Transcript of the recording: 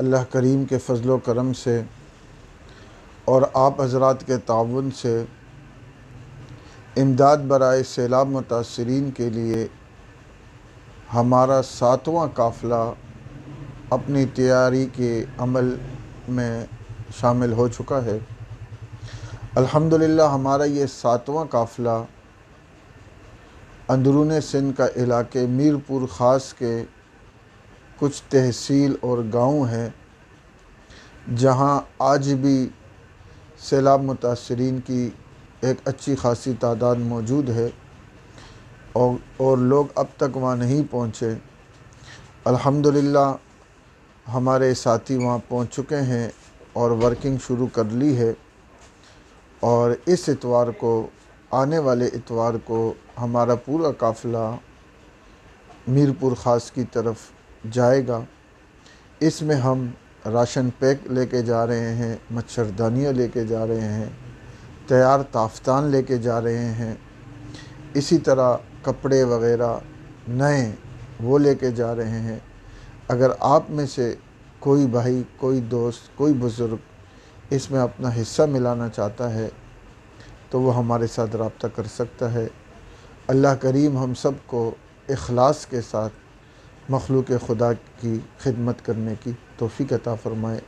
اللہ کریم کے فضل و کرم سے اور آپ حضرات کے تعاون سے امداد برائے سیلاب متاثرین کے لیے ہمارا 7واں قافلہ اپنی تیاری کے عمل میں شامل ہو چکا ہے۔ الحمدللہ ہمارا یہ 7واں قافلہ اندرون سندھ کا علاقے میر پور خاص کے کچھ تحصیل اور گاؤں ہیں جہاں آج بھی سیلاب متاثرین کی ایک اچھی خاصی تعداد موجود ہے اور لوگ اب تک وہاں نہیں پہنچے۔ الحمدللہ ہمارے ساتھی وہاں پہنچ چکے ہیں اور ورکنگ شروع کر لی ہے، اور اس اتوار کو، آنے والے اتوار کو ہمارا پورا قافلہ میر پور خاص کی طرف جائے گا۔ اس میں ہم راشن پیک لے کے جا رہے ہیں، مچھردانیاں لے کے جا رہے ہیں، تیار تافتان لے کے جا رہے ہیں، اسی طرح کپڑے وغیرہ نئے وہ لے کے جا رہے ہیں۔ اگر آپ میں سے کوئی بھائی، کوئی دوست، کوئی بزرگ اس میں اپنا حصہ ملانا چاہتا ہے تو وہ ہمارے ساتھ رابطہ کر سکتا ہے۔ اللہ کریم ہم سب کو اخلاص کے ساتھ مخلوق خدا کی خدمت کرنے کی توفیق عطا فرمائے۔